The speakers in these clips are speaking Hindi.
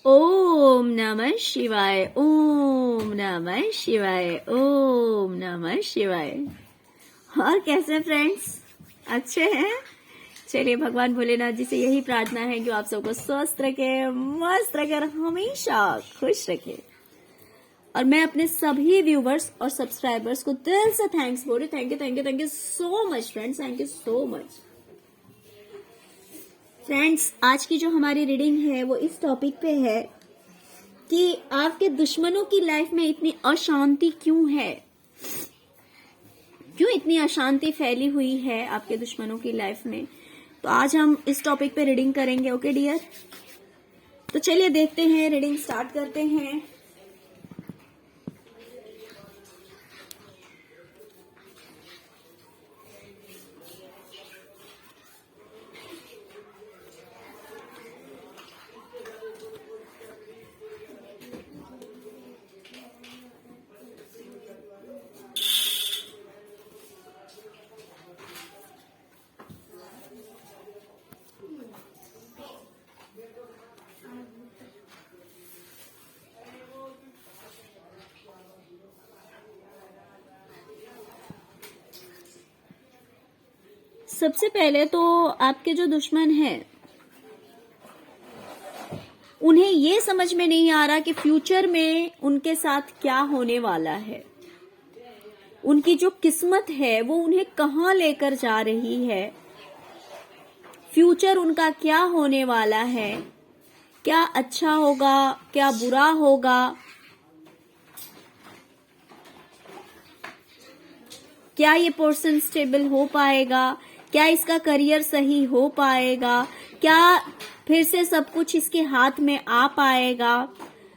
ओम नमः शिवाय, ओम नमः शिवाय, ओम नमः शिवाय। और कैसे फ्रेंड्स, अच्छे हैं? चलिए भगवान भोलेनाथ जी से यही प्रार्थना है कि आप सबको स्वस्थ रखे, मस्त रखे और हमेशा खुश रखे। और मैं अपने सभी व्यूवर्स और सब्सक्राइबर्स को दिल से थैंक्स बोल रही हूँ। Thank you thank you thank you so much friends, thank you so much. Friends, आज की जो हमारी रीडिंग है वो इस टॉपिक पे है कि आपके दुश्मनों की लाइफ में इतनी अशांति क्यों है, क्यों इतनी अशांति फैली हुई है आपके दुश्मनों की लाइफ में। तो आज हम इस टॉपिक पे रीडिंग करेंगे। ओके डियर, तो चलिए देखते हैं, रीडिंग स्टार्ट करते हैं। सबसे पहले तो आपके जो दुश्मन हैं उन्हें ये समझ में नहीं आ रहा कि फ्यूचर में उनके साथ क्या होने वाला है। उनकी जो किस्मत है वो उन्हें कहाँ लेकर जा रही है, फ्यूचर उनका क्या होने वाला है, क्या अच्छा होगा क्या बुरा होगा, क्या ये पर्सन स्टेबल हो पाएगा, क्या इसका करियर सही हो पाएगा, क्या फिर से सब कुछ इसके हाथ में आ पाएगा,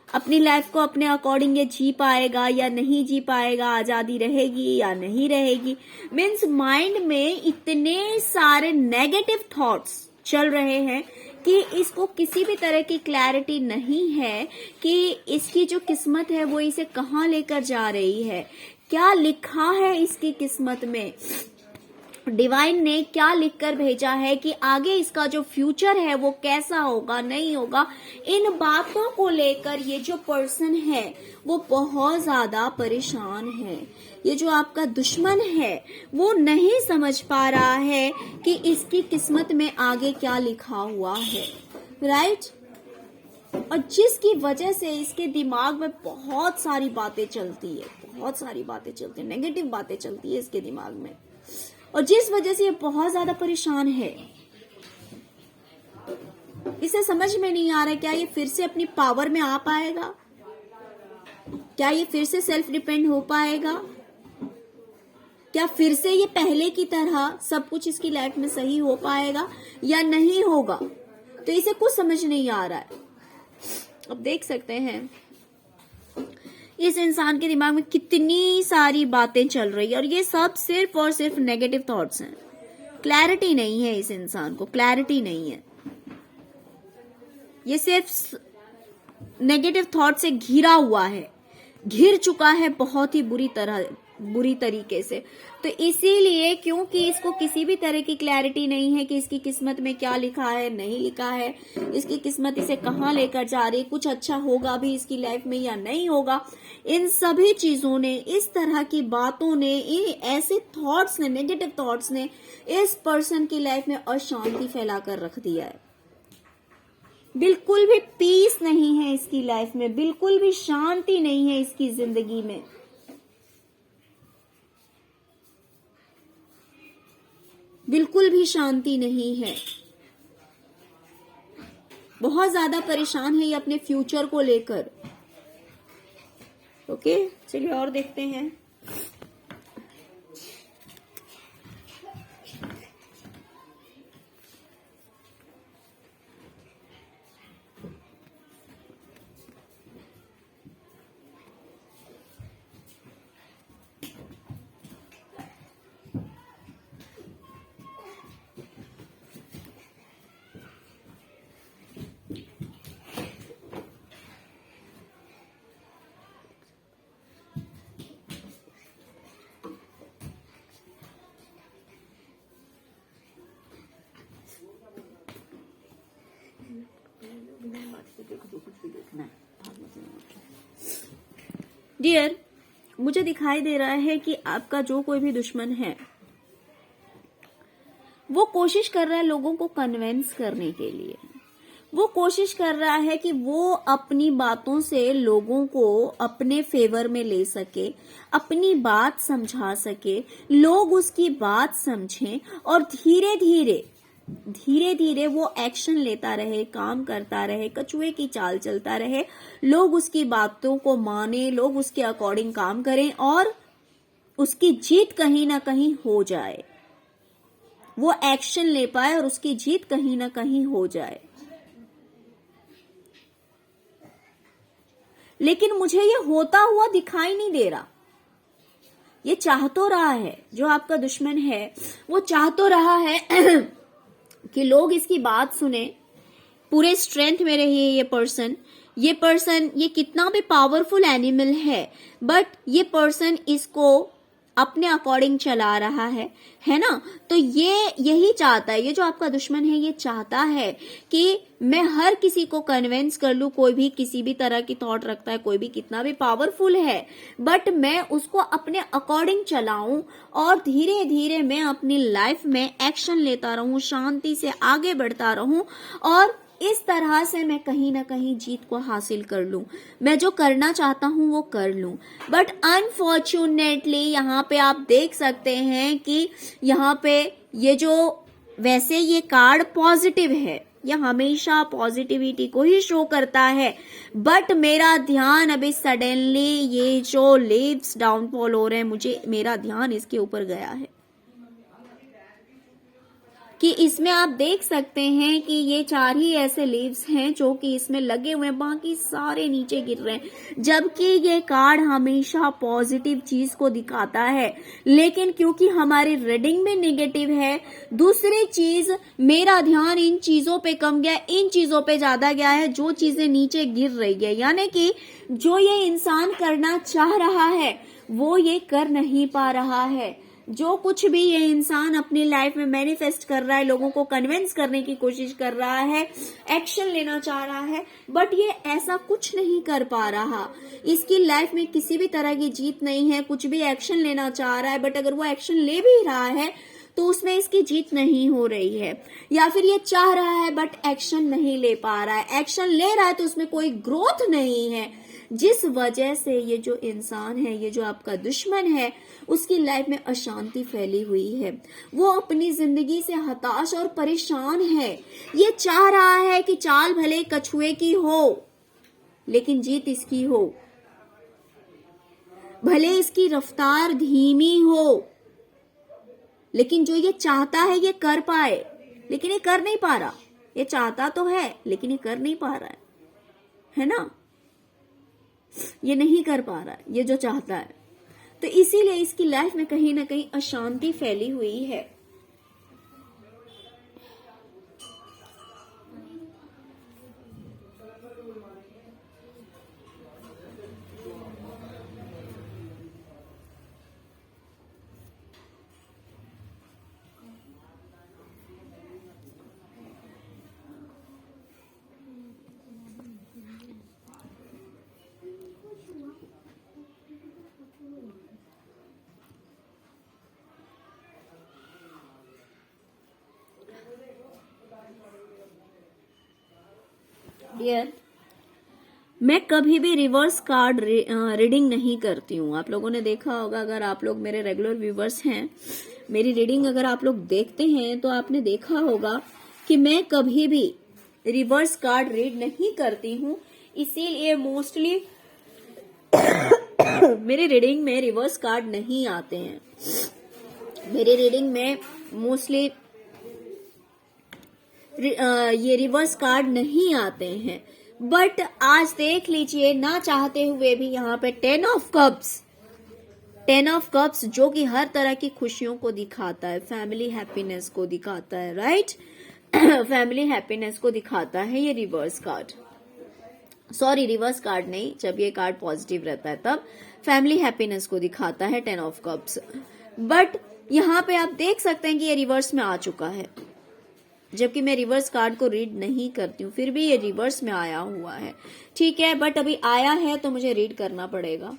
अपनी लाइफ को अपने अकॉर्डिंग ये जी पाएगा या नहीं जी पाएगा, आजादी रहेगी या नहीं रहेगी। मीन्स माइंड में इतने सारे नेगेटिव थॉट्स चल रहे हैं कि इसको किसी भी तरह की क्लैरिटी नहीं है कि इसकी जो किस्मत है वो इसे कहाँ लेकर जा रही है, क्या लिखा है इसकी किस्मत में, डिवाइन ने क्या लिखकर भेजा है कि आगे इसका जो फ्यूचर है वो कैसा होगा नहीं होगा। इन बातों को लेकर ये जो पर्सन है वो बहुत ज्यादा परेशान है। ये जो आपका दुश्मन है वो नहीं समझ पा रहा है कि इसकी किस्मत में आगे क्या लिखा हुआ है, राइट। और जिसकी वजह से इसके दिमाग में बहुत सारी बातें चलती है, बहुत सारी बातें चलती है, नेगेटिव बातें चलती है इसके दिमाग में, और जिस वजह से ये बहुत ज्यादा परेशान है। इसे समझ में नहीं आ रहा है क्या ये फिर से अपनी पावर में आ पाएगा, क्या ये फिर से सेल्फ डिपेंड हो पाएगा, क्या फिर से ये पहले की तरह सब कुछ इसकी लाइफ में सही हो पाएगा या नहीं होगा। तो इसे कुछ समझ नहीं आ रहा है। अब देख सकते हैं इस इंसान के दिमाग में कितनी सारी बातें चल रही है और ये सब सिर्फ और सिर्फ नेगेटिव थॉट्स हैं। क्लैरिटी नहीं है इस इंसान को, क्लैरिटी नहीं है। ये सिर्फ नेगेटिव थॉट से घिरा हुआ है, घिर चुका है बहुत ही बुरी तरीके से। तो इसीलिए क्योंकि इसको किसी भी तरह की क्लैरिटी नहीं है कि इसकी किस्मत में क्या लिखा है नहीं लिखा है, इसकी किस्मत इसे कहाँ लेकर जा रही है, कुछ अच्छा होगा भी इसकी लाइफ में या नहीं होगा, इन सभी चीजों ने, इस तरह की बातों ने, ऐसे थॉट्स ने, नेगेटिव थॉट्स ने इस पर्सन की लाइफ में अशांति फैलाकर रख दिया है। बिल्कुल भी पीस नहीं है इसकी लाइफ में, बिल्कुल भी शांति नहीं है इसकी जिंदगी में। बिल्कुल भी शांति नहीं है, बहुत ज्यादा परेशान है ये अपने फ्यूचर को लेकर। ओके, चलिए और देखते हैं। डियर, मुझे दिखाई दे रहा है कि आपका जो कोई भी दुश्मन है वो कोशिश कर रहा है लोगों को कन्विंस करने के लिए। वो कोशिश कर रहा है कि वो अपनी बातों से लोगों को अपने फेवर में ले सके, अपनी बात समझा सके, लोग उसकी बात समझें और धीरे धीरे वो एक्शन लेता रहे, काम करता रहे, कछुए की चाल चलता रहे, लोग उसकी बातों को माने, लोग उसके अकॉर्डिंग काम करें और उसकी जीत कहीं ना कहीं हो जाए, वो एक्शन ले पाए और उसकी जीत कहीं ना कहीं हो जाए। लेकिन मुझे ये होता हुआ दिखाई नहीं दे रहा। ये चाह तो रहा है, जो आपका दुश्मन है वो चाह तो रहा है कि लोग इसकी बात सुने, पूरे स्ट्रेंथ में रहे ये पर्सन। ये कितना भी पावरफुल एनिमल है, बट ये पर्सन इसको अपने अकॉर्डिंग चला रहा है ना। तो ये यही चाहता है, ये जो आपका दुश्मन है ये चाहता है कि मैं हर किसी को कन्विंस कर लूं। कोई भी किसी भी तरह की थॉट रखता है, कोई भी कितना भी पावरफुल है, बट मैं उसको अपने अकॉर्डिंग चलाऊं और धीरे धीरे मैं अपनी लाइफ में एक्शन लेता रहूं, शांति से आगे बढ़ता रहूं और इस तरह से मैं कहीं ना कहीं जीत को हासिल कर लूं, मैं जो करना चाहता हूं वो कर लूं। बट अनफॉर्चुनेटली यहाँ पे आप देख सकते हैं कि यहाँ पे ये जो, वैसे ये कार्ड पॉजिटिव है, ये हमेशा पॉजिटिविटी को ही शो करता है, बट मेरा ध्यान अभी सडनली ये जो लीव्स डाउनफॉल हो रहे हैं, मेरा ध्यान इसके ऊपर गया है कि इसमें आप देख सकते हैं कि ये 4 ही ऐसे लीव्स हैं जो कि इसमें लगे हुए हैं, बाकी सारे नीचे गिर रहे हैं। जबकि ये कार्ड हमेशा पॉजिटिव चीज को दिखाता है, लेकिन क्योंकि हमारी रीडिंग में नेगेटिव है, दूसरी चीज मेरा ध्यान इन चीजों पे कम गया, इन चीजों पे ज्यादा गया है जो चीजें नीचे गिर रही है। यानी कि जो ये इंसान करना चाह रहा है वो ये कर नहीं पा रहा है। जो कुछ भी ये इंसान अपनी लाइफ में मैनिफेस्ट कर रहा है, लोगों को कन्विंस करने की कोशिश कर रहा है, एक्शन लेना चाह रहा है, बट ये ऐसा कुछ नहीं कर पा रहा। इसकी लाइफ में किसी भी तरह की जीत नहीं है। कुछ भी एक्शन लेना चाह रहा है, बट अगर वो एक्शन ले भी रहा है तो उसमें इसकी जीत नहीं हो रही है। या फिर ये चाह रहा है बट एक्शन नहीं ले पा रहा है, एक्शन ले रहा है तो उसमें कोई ग्रोथ नहीं है, जिस वजह से ये जो इंसान है, ये जो आपका दुश्मन है, उसकी लाइफ में अशांति फैली हुई है। वो अपनी जिंदगी से हताश और परेशान है। ये चाह रहा है कि चाल भले कछुए की हो लेकिन जीत इसकी हो, भले इसकी रफ्तार धीमी हो, लेकिन जो ये चाहता है ये कर पाए, लेकिन ये कर नहीं पा रहा। ये चाहता तो है लेकिन ये कर नहीं पा रहा है ना। ये नहीं कर पा रहा है ये जो चाहता है, तो इसीलिए इसकी लाइफ में कहीं ना कहीं अशांति फैली हुई है। डियर, मैं कभी भी रिवर्स कार्ड रीडिंग नहीं करती हूँ। आप लोगों ने देखा होगा, अगर आप लोग मेरे रेगुलर व्यूवर्स हैं, मेरी रीडिंग अगर आप लोग देखते हैं तो आपने देखा होगा कि मैं कभी भी रिवर्स कार्ड रीड नहीं करती हूँ। इसीलिए मोस्टली मेरी रीडिंग में रिवर्स कार्ड नहीं आते हैं। मेरी रीडिंग में मोस्टली ये रिवर्स कार्ड नहीं आते हैं। बट आज देख लीजिए, ना चाहते हुए भी यहाँ पे 10 ऑफ कप्स जो कि हर तरह की खुशियों को दिखाता है, फैमिली हैप्पीनेस को दिखाता है, राइट। फैमिली हैप्पीनेस को दिखाता है ये reverse card. Sorry, reverse card नहीं, जब ये कार्ड पॉजिटिव रहता है तब फैमिली हैप्पीनेस को दिखाता है 10 ऑफ कप्स। बट यहाँ पे आप देख सकते हैं कि ये रिवर्स में आ चुका है। जबकि मैं रिवर्स कार्ड को रीड नहीं करती हूँ, फिर भी ये रिवर्स में आया हुआ है। ठीक है, बट अभी आया है तो मुझे रीड करना पड़ेगा।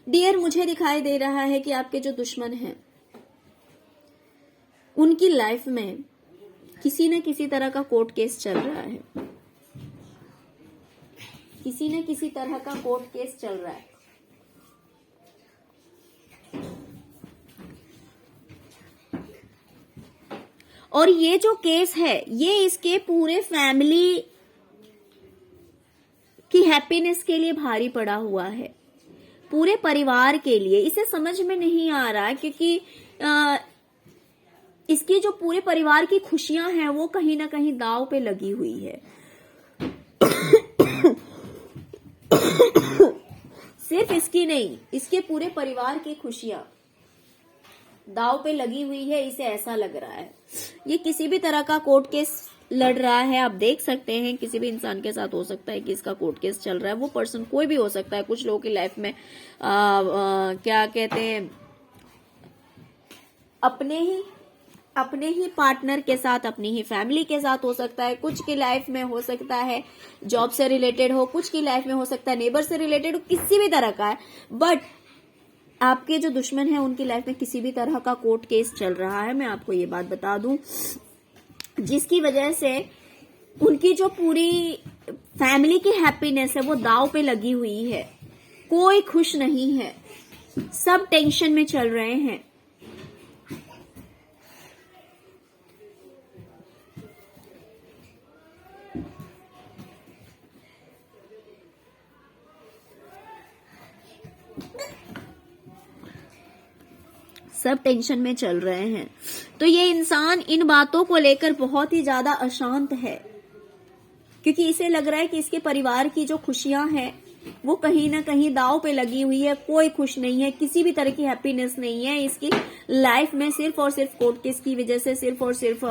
डियर, मुझे दिखाई दे रहा है कि आपके जो दुश्मन हैं उनकी लाइफ में किसी न किसी तरह का कोर्ट केस चल रहा है, किसी न किसी तरह का कोर्ट केस चल रहा है। और ये जो केस है ये इसके पूरे फैमिली की हैप्पीनेस के लिए भारी पड़ा हुआ है, पूरे परिवार के लिए। इसे समझ में नहीं आ रहा है क्योंकि इसकी जो पूरे परिवार की खुशियां हैं वो कहीं ना कहीं दांव पे लगी हुई है। सिर्फ इसकी नहीं, इसके पूरे परिवार की खुशियां दांव पे लगी हुई है, इसे ऐसा लग रहा है। ये किसी भी तरह का कोर्ट केस लड़ रहा है, आप देख सकते हैं किसी भी इंसान के साथ हो सकता है कि इसका कोर्ट केस चल रहा है। वो पर्सन कोई भी हो सकता है, कुछ लोगों की लाइफ में क्या कहते हैं, अपने ही पार्टनर के साथ, अपनी ही फैमिली के साथ हो सकता है, कुछ की लाइफ में हो सकता है जॉब से रिलेटेड हो, कुछ की लाइफ में हो सकता है नेबर से रिलेटेड हो, किसी भी तरह का है। बट आपके जो दुश्मन है उनकी लाइफ में किसी भी तरह का कोर्ट केस चल रहा है। मैं आपको ये बात बता दूं, जिसकी वजह से उनकी जो पूरी फैमिली की हैप्पीनेस है वो दांव पे लगी हुई है। कोई खुश नहीं है, सब टेंशन में चल रहे हैं। सब टेंशन में चल रहे हैं। तो ये इंसान इन बातों को लेकर बहुत ही ज्यादा अशांत है, क्योंकि इसे लग रहा है कि इसके परिवार की जो खुशियां हैं वो कहीं ना कहीं दांव पे लगी हुई है। कोई खुश नहीं है, किसी भी तरह की हैप्पीनेस नहीं है इसकी लाइफ में, सिर्फ और सिर्फ कोर्ट केस की वजह से, सिर्फ और सिर्फ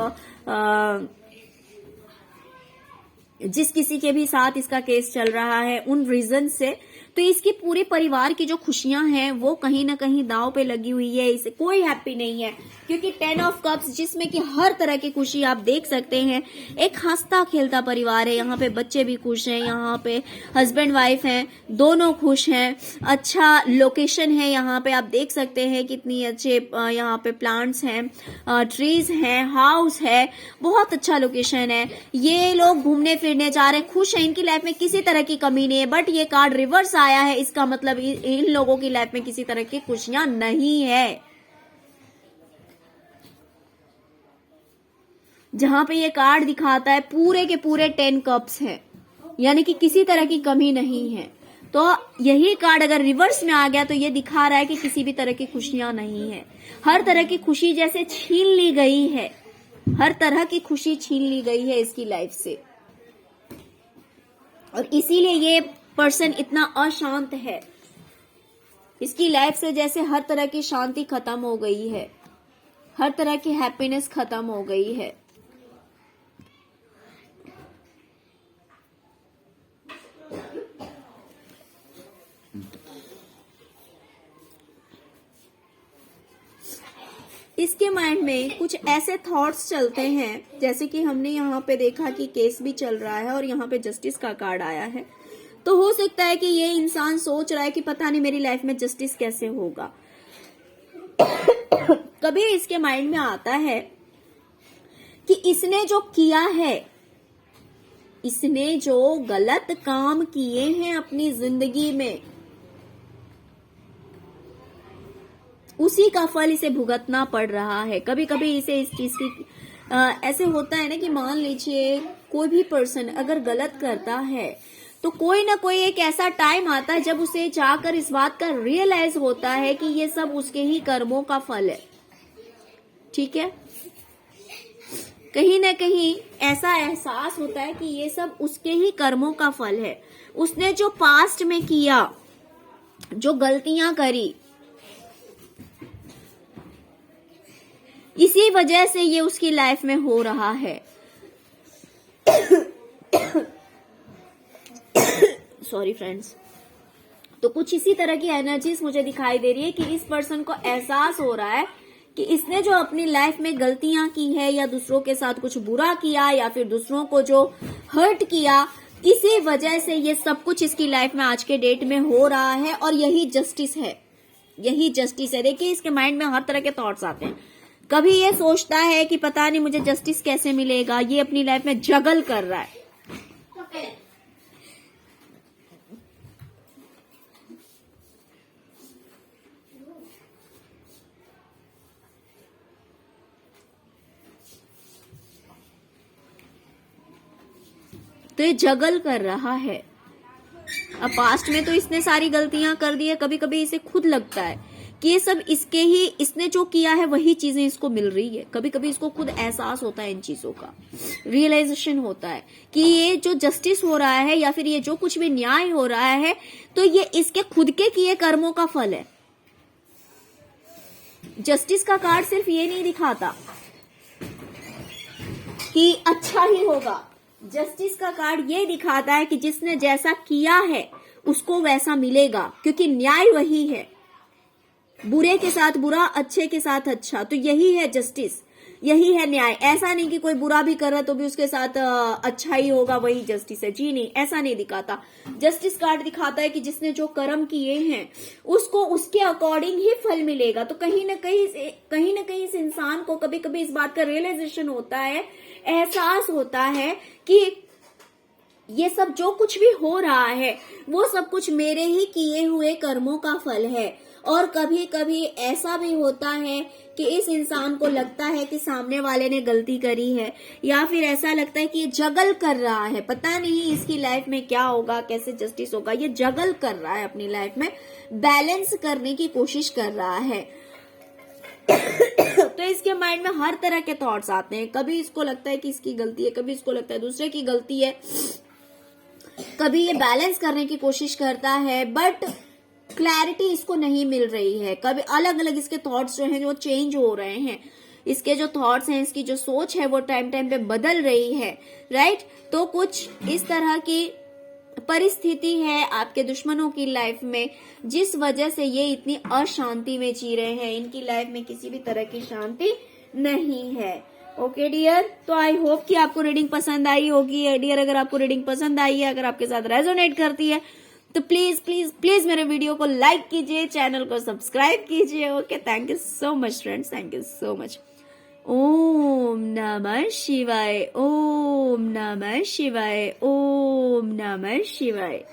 जिस किसी के भी साथ इसका केस चल रहा है उन रीजन से। तो इसकी पूरे परिवार की जो खुशियां हैं वो कहीं ना कहीं दांव पे लगी हुई है, इसे कोई हैप्पी नहीं है। क्योंकि 10 ऑफ कप्स, जिसमें कि हर तरह की खुशी आप देख सकते हैं, एक हंसता खेलता परिवार है। यहाँ पे बच्चे भी खुश हैं, यहाँ पे हस्बैंड वाइफ हैं, दोनों खुश हैं। अच्छा लोकेशन है, यहाँ पे आप देख सकते हैं कितनी अच्छे यहाँ पे प्लांट्स हैं, ट्रीज हैं, हाउस है, बहुत अच्छा लोकेशन है। ये लोग घूमने फिरने जा रहे हैं, खुश हैं, इनकी लाइफ में किसी तरह की कमी नहीं है। बट ये कार्ड रिवर्स आया है, इसका मतलब इन लोगों की लाइफ में किसी तरह की खुशियां नहीं है। जहां पे ये कार्ड दिखाता है पूरे के पूरे 10 कप्स हैं, यानी कि किसी तरह की कमी नहीं है। तो यही कार्ड अगर रिवर्स में आ गया तो ये दिखा रहा है कि किसी भी तरह की खुशियां नहीं है। हर तरह की खुशी जैसे छीन ली गई है, हर तरह की खुशी छीन ली गई है इसकी लाइफ से। और इसीलिए ये पर्सन इतना अशांत है, इसकी लाइफ से जैसे हर तरह की शांति खत्म हो गई है, हर तरह की हैप्पीनेस खत्म हो गई है। इसके माइंड में कुछ ऐसे थॉट्स चलते हैं, जैसे कि हमने यहाँ पे देखा कि केस भी चल रहा है और यहाँ पे जस्टिस का कार्ड आया है। तो हो सकता है कि ये इंसान सोच रहा है कि पता नहीं मेरी लाइफ में जस्टिस कैसे होगा। कभी इसके माइंड में आता है कि इसने जो किया है, इसने जो गलत काम किए हैं अपनी जिंदगी में, उसी का फल इसे भुगतना पड़ रहा है। कभी कभी इसे इस चीज की ऐसे होता है ना कि मान लीजिए कोई भी पर्सन अगर गलत करता है तो कोई ना कोई एक ऐसा टाइम आता है जब उसे जाकर इस बात का रियलाइज होता है कि ये सब उसके ही कर्मों का फल है। ठीक है, कहीं ना कहीं ऐसा एहसास होता है कि ये सब उसके ही कर्मों का फल है। उसने जो पास्ट में किया, जो गलतियां करी, इसी वजह से ये उसकी लाइफ में हो रहा है। Sorry friends. तो कुछ इसी तरह की एनर्जीज मुझे दिखाई दे रही है कि इस पर्सन को एहसास हो रहा है कि इसने जो अपनी लाइफ में गलतियां की है या दूसरों के साथ कुछ बुरा किया या फिर दूसरों को जो हर्ट किया, इसी वजह से ये सब कुछ इसकी लाइफ में आज के डेट में हो रहा है। और यही जस्टिस है, यही जस्टिस है। देखिए इसके माइंड में हर तरह के थॉट्स आते हैं। कभी ये सोचता है कि पता नहीं मुझे जस्टिस कैसे मिलेगा, ये अपनी लाइफ में जगल कर रहा है। तो ये जगल कर रहा है। अब पास्ट में तो इसने सारी गलतियां कर दी है, कभी कभी इसे खुद लगता है कि ये सब इसके ही, इसने जो किया है वही चीजें इसको मिल रही है। कभी कभी इसको खुद एहसास होता है इन चीजों का, रियलाइजेशन होता है कि ये जो जस्टिस हो रहा है या फिर ये जो कुछ भी न्याय हो रहा है, तो ये इसके खुद के किए कर्मों का फल है। जस्टिस का कार्ड सिर्फ ये नहीं दिखाता कि अच्छा ही होगा, जस्टिस का कार्ड ये दिखाता है कि जिसने जैसा किया है उसको वैसा मिलेगा, क्योंकि न्याय वही है। बुरे के साथ बुरा, अच्छे के साथ अच्छा, तो यही है जस्टिस, यही है न्याय। ऐसा नहीं कि कोई बुरा भी कर रहा तो भी उसके साथ अच्छा ही होगा, वही जस्टिस है। जी नहीं, ऐसा नहीं दिखाता। जस्टिस कार्ड दिखाता है कि जिसने जो कर्म किए हैं उसको उसके अकॉर्डिंग ही फल मिलेगा। तो कहीं ना कहीं इस इंसान को कभी कभी इस बात का रियलाइजेशन होता है, एहसास होता है कि ये सब जो कुछ भी हो रहा है वो सब कुछ मेरे ही किए हुए कर्मों का फल है। और कभी कभी ऐसा भी होता है कि इस इंसान को लगता है कि सामने वाले ने गलती करी है, या फिर ऐसा लगता है कि ये जगल कर रहा है, पता नहीं इसकी लाइफ में क्या होगा, कैसे जस्टिस होगा। ये जगल कर रहा है, अपनी लाइफ में बैलेंस करने की कोशिश कर रहा है। तो इसके माइंड में हर तरह के थॉट्स आते हैं। कभी इसको लगता है कि इसकी गलती है, कभी इसको लगता है दूसरे की गलती है, कभी ये बैलेंस करने की कोशिश करता है, बट क्लैरिटी इसको नहीं मिल रही है। कभी अलग अलग इसके थॉट्स जो हैं वो चेंज हो रहे हैं, इसके जो थॉट्स हैं, इसकी जो सोच है वो टाइम टाइम पे बदल रही है, राइट। तो कुछ इस तरह की परिस्थिति है आपके दुश्मनों की लाइफ में, जिस वजह से ये इतनी अशांति में जी रहे हैं। इनकी लाइफ में किसी भी तरह की शांति नहीं है। ओके डियर, तो आई होप कि आपको रीडिंग पसंद आई होगी। डियर, अगर आपको रीडिंग पसंद आई है, अगर आपके साथ रेजोनेट करती है, तो प्लीज प्लीज प्लीज मेरे वीडियो को लाइक कीजिए, चैनल को सब्सक्राइब कीजिए। Okay, thank you so much friends, thank you so much. Om नमः शिवाय, ओम नमः शिवाय, ओम नमः शिवाय।